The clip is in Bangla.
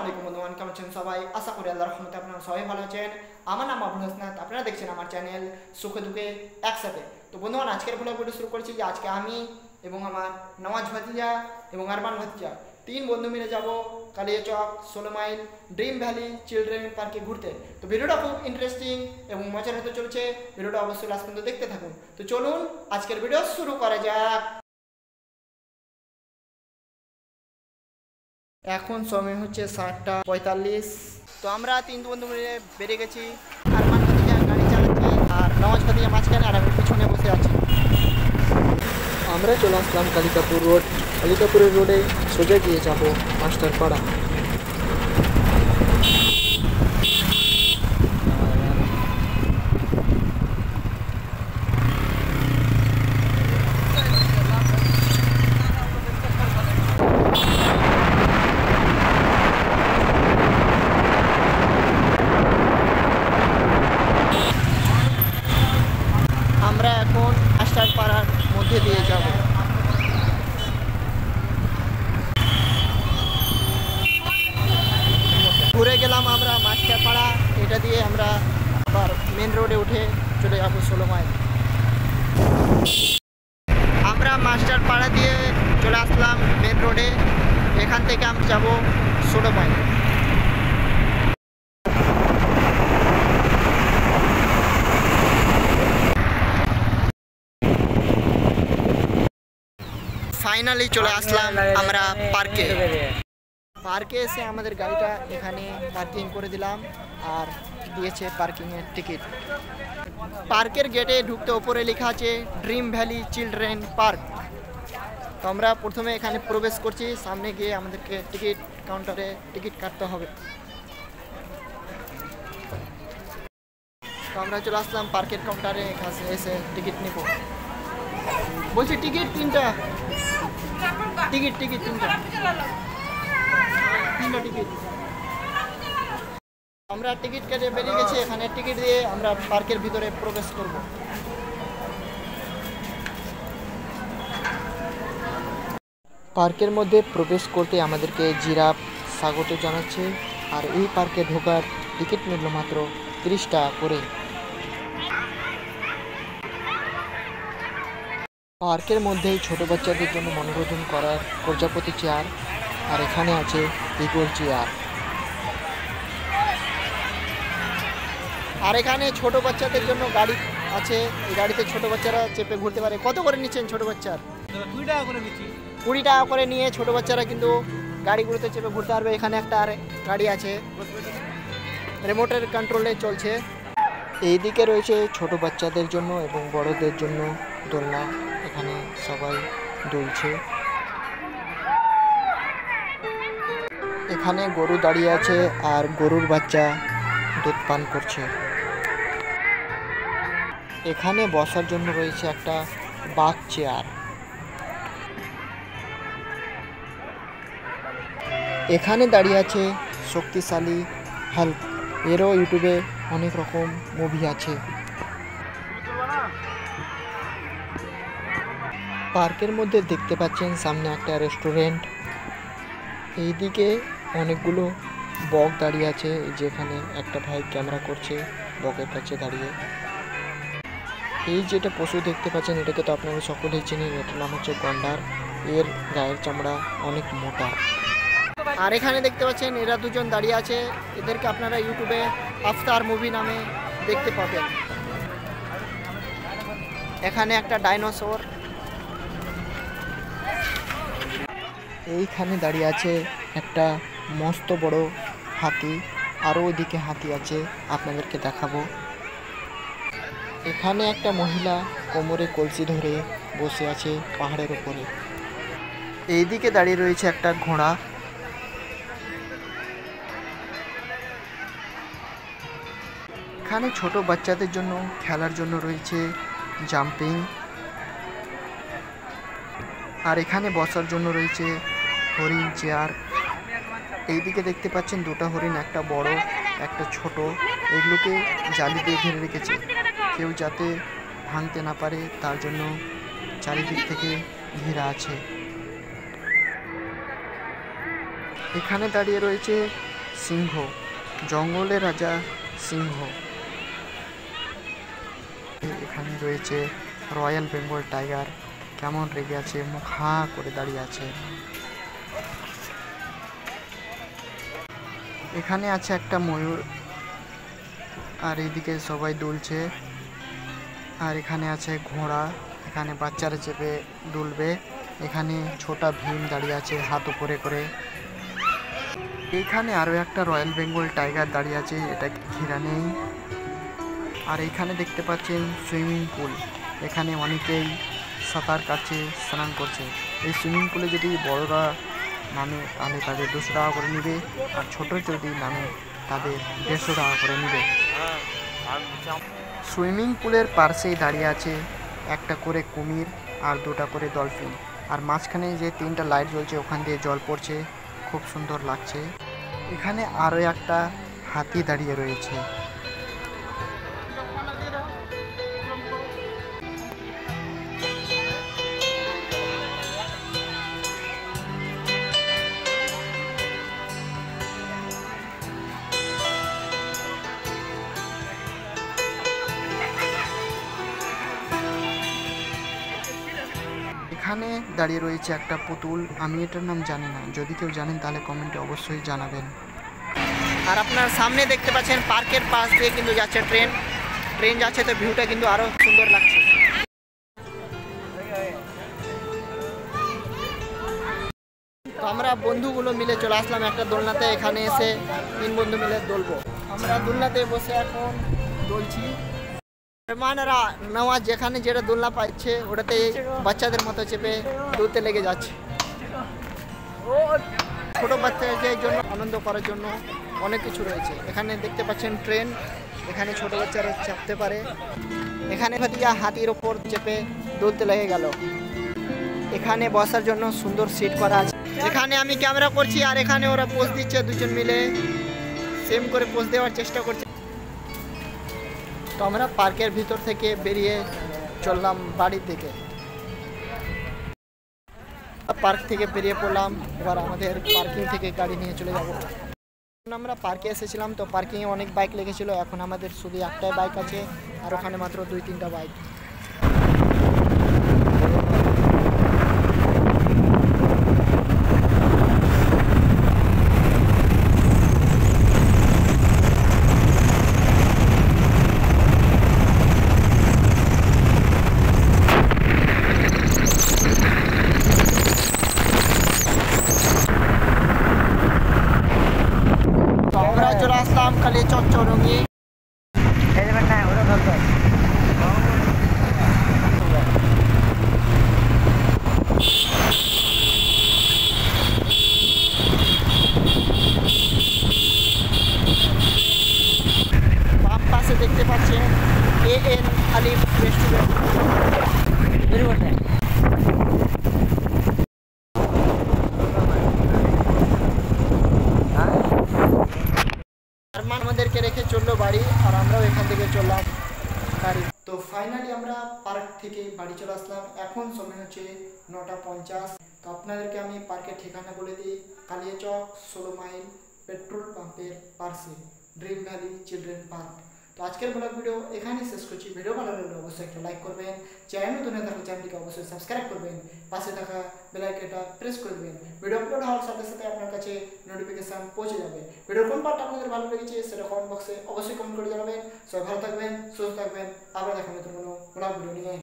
আলাইকুম বন্ধুগণ, কেমন আছেন সবাই? আশা করি আল্লাহর রহমতে আপনারা সবাই ভালো আছেন। আমার নাম আবুল হাসনাত, আপনারা দেখছেন আমার চ্যানেল সুখে দুঃখে একসাথে। তো বন্ধুগণ, আজকের ভিডিও শুরু করছি যে আজকে আমি এবং আমার নওয়াজ ভাতিজা এবং আরমান ভাতিজা 3 বন্ধু মিলে যাব Kaliachak 16 mile dream valley children পার্কে ঘুরতে। তো ভিডিওটা খুব ইন্টারেস্টিং এবং মজার হতে চলেছে, ভিডিওটা অবশ্যই লাস্ট পর্যন্ত দেখতে থাকুন। তো চলুন আজকের ভিডিও শুরু করা যাক। এখন সময় হচ্ছে 7:45। তো আমরা 3 বন্ধু মিলে বেরিয়ে গেছি। আরমান ভাতিজা গাড়ি চালাচ্ছে আর নওয়াজ ভাতিজা মাঝখানে আর আমি পিছনে বসে আছি। আমরা চলে আসলাম কালিকাপুর রোড। কালিকাপুরের রোডে সোজা গিয়ে যাব মাস্টারপাড়া। আমরা এখন মাস্টারপাড়ার মধ্যে দিয়ে যাব। ঘুরে গেলাম আমরা মাস্টারপাড়া, এটা দিয়ে আমরা আবার মেন রোডে উঠে চলে যাবো 16 মাইল। আমরা মাস্টারপাড়া দিয়ে চলে আসলাম মেন রোডে, এখান থেকে আমি যাব 16 মাইল। ফাইনালি চলে আসলাম আমরা পার্কে এসে আমাদের গাড়িটা এখানে পার্কিং করে দিলাম আর দিয়েছে পার্কিংয়ের টিকিট। পার্কের গেটে ঢুকতে ওপরে লেখা আছে ড্রিম ভ্যালি চিলড্রেন পার্ক। তো আমরা প্রথমে এখানে প্রবেশ করছি, সামনে গিয়ে আমাদেরকে টিকিট কাউন্টারে টিকিট কাটতে হবে। তো আমরা চলে আসলাম পার্কের কাউন্টারে, এখানে এসে টিকিট নেব। বলছি টিকিট 3টা, টিকিট 3টা টিকিট। আমরা টিকিট কেটে বেরিয়ে গেছি, এখানে টিকিট দিয়ে আমরা পার্কের ভিতরে প্রবেশ করব। পার্কের মধ্যে প্রবেশ করতে আমাদেরকে জিরাফ স্বাগত জানাচ্ছে। আর এই পার্কে ঢোকার টিকিট মূল্য মাত্র 30 টাকা করে। পার্কের মধ্যেই ছোট বাচ্চাদের জন্য মনোরঞ্জন করার প্রজাপতি চেয়ার, আর এখানে আছে ইগল চেয়ার। আর এখানে ছোট বাচ্চাদের জন্য গাড়ি আছে, এই গাড়িতে ছোট বাচ্চারা চেপে ঘুরতে পারে। কত করে নিচ্ছেন ছোট বাচ্চার? 20 টাকা করে নিচ্ছি। 20 টাকা করে নিয়ে ছোট বাচ্চারা কিন্তু গাড়িগুলোতে চেপে ঘুরতে পারবে। এখানে একটা আর গাড়ি আছে, রিমোটের কন্ট্রোলে চলছে। এইদিকে রয়েছে ছোট বাচ্চাদের জন্য এবং বড়দের জন্য দোলনা, এখানে সবাই দুলছে। এখানে গরু দাঁড়িয়ে আছে আর গরুর বাচ্চা দুধ পান করছে। এখানে বসার জন্য রয়েছে একটা বাঘ চেয়ার। এখানে দাঁড়িয়ে আছে শক্তিশালী হাল্ক, এরও ইউটিউবে অনেক রকম মুভি আছে। পার্কের মধ্যে দেখতে পাচ্ছেন সামনে একটা রেস্টুরেন্ট। এইদিকে অনেকগুলো বক দাঁড়িয়ে আছে, যেখানে একটা ভাই ক্যামেরা করছে বকের কাছে দাঁড়িয়ে। এই যেটা পশু দেখতে পাচ্ছেন এটাকে তো আপনারা সকলেই চেনেন, এটার নাম হচ্ছে গন্ডার। এর গায়ের চামড়া অনেক মোটা। আর এখানে দেখতে পাচ্ছেন এরা দুজন দাঁড়িয়ে আছে, এদেরকে আপনারা ইউটিউবে আফতার মুভি নামে দেখতে পাবেন। এখানে একটা ডাইনোসর। এইখানে দাঁড়িয়ে আছে একটা মস্ত বড় হাতি, আরও ওইদিকে হাতি আছে, আপনাদেরকে দেখাবো। এখানে একটা মহিলা কোমরে কলসি ধরে বসে আছে পাহাড়ের উপরে। এইদিকে দাঁড়িয়ে রয়েছে একটা ঘোড়া। এখানে ছোট বাচ্চাদের জন্য খেলার জন্য রয়েছে জাম্পিং, আর এখানে বসার জন্য রয়েছে হরিণ চেয়ার। এইদিকে দেখতে পাচ্ছেন 2টা হরিণ, একটা বড় একটা ছোট। এগুলোকে জালি দিয়ে ঘিরে রেখেছে, কেউ যাতে ভাঙতে না পারে তার জন্য চারিদিক থেকে ঘেরা আছে। এখানে দাঁড়িয়ে রয়েছে সিংহ, জঙ্গলের রাজা সিংহ। এখানে রয়েছে রয়্যাল বেঙ্গল টাইগার, কেমন রেগে আছে, মুখ হা করে দাঁড়িয়ে আছে। এখানে আছে একটা ময়ূর, আর এইদিকে সবাই দুলছে। আর এখানে আছে ঘোড়া, এখানে বাচ্চারা চেপে দুলবে। এখানে ছোটা ভীম দাঁড়িয়ে আছে হাত উপরে করে। এইখানে আরও একটা রয়্যাল বেঙ্গল টাইগার দাঁড়িয়ে আছে, এটা ঘেরা নেই। আর এইখানে দেখতে পাচ্ছেন সুইমিং পুল, এখানে অনেকেই সাঁতার কাটছে, স্নান করছে। এই সুইমিং পুলে যদি বড়রা নামে তাহলে তাদের 200 টাকা করে নেবে, আর ছোট যদি নামে তাদের 150 টাকা করে নেবে। সুইমিং পুলের পাশেই দাঁড়িয়ে আছে একটা করে কুমির আর 2টা করে ডলফিন, আর মাঝখানে যে 3টা লাইট জ্বলছে ওখান দিয়ে জল পড়ছে, খুব সুন্দর লাগছে। এখানে আরও একটা হাতি দাঁড়িয়ে রয়েছে। এখানে দাঁড়িয়ে রয়েছে একটা পুতুল, আমি এটার নাম জানি না, যদি কেউ জানেন তাহলে কমেন্টে অবশ্যই জানাবেন। আর আপনার সামনে দেখতে পাচ্ছেন পার্কের পাশ দিয়ে কিন্তু যাচ্ছে ট্রেন যাচ্ছে, তো ভিউটা কিন্তু আরো সুন্দর লাগছে। তো আমরা বন্ধুগুলো মিলে চলে আসলাম একটা দোলনাতে, এখানে এসে 3 বন্ধু মিলে দোলবো। আমরা দোলনাতে বসে এখন দোলছি। মেহমানেরা নেওয়া যেখানে যেটা দোলনা পাচ্ছে ওটাতে বাচ্চাদের মতো চেপে দুলতে লেগে যাচ্ছে। ছোট বাচ্চাদের জন্য আনন্দ করার জন্য অনেক কিছু রয়েছে। এখানে দেখতে পাচ্ছেন ট্রেন, এখানে ছোট বাচ্চারা চাপতে পারে। এখানে ভাতিয়া হাতির ওপর চেপে দুলতে লেগে গেল। এখানে বসার জন্য সুন্দর সিট করা আছে। এখানে আমি ক্যামেরা করছি আর এখানে ওরা পোজ দিচ্ছে, দুজন মিলে সেম করে পোজ দেওয়ার চেষ্টা করছে। তো আমরা পার্কের ভিতর থেকে বেরিয়ে চললাম বাড়ির দিকে। পার্ক থেকে বেরিয়ে পড়লাম, এবার আমাদের পার্কিং থেকে গাড়ি নিয়ে চলে যাব। আমরা পার্কে এসেছিলাম, তো পার্কিংয়ে অনেক বাইক লেগেছিল, এখন আমাদের শুধু একটাই বাইক আছে, আর ওখানে মাত্র 2-3টা বাইক। চলে আসলাম কালিয়াচক চৌরঙ্গি। বাম পাশে দেখতে পাচ্ছেন AN আলিফ রেস্টুরেন্ট। আমাদেরকে রেখে চললো বাড়ি, আর আমরাও এখান থেকে চললাম বাড়ি। তো ফাইনালি আমরা পার্ক থেকে বাড়ি চলে আসলাম। এখন সময় হচ্ছে 9:50। তো আপনাদেরকে আমি পার্কের ঠিকানা বলে দিই, কালিয়াচক 16 মাইল পেট্রোল পাম্পের পাশে ড্রিম ভ্যালি চিলড্রেন পার্ক। তো আজকের ব্লগ ভিডিও এখানেই শেষ করছি। ভিডিও ভালো লাগলে অবশ্যই একটা লাইক করবেন, চ্যানেল নতুন হয়ে থাকলে চ্যানেলটিকে অবশ্যই সাবস্ক্রাইব করবেন, পাশে থাকা বেল আইকনটা প্রেস করে দেবেন। ভিডিও আপলোড হওয়ার সাথে সাথে আপনার কাছে নোটিফিকেশন পৌঁছে যাবে। ভিডিওর কোন পার্টটা আপনাদের ভালো লেগেছে সেটা কমেন্ট বক্সে অবশ্যই কমেন্ট করে জানাবেন। সবাই ভালো থাকবেন, সুস্থ থাকবেন, আবার দেখা নতুন কোনো ব্লগ ভিডিও নিয়ে।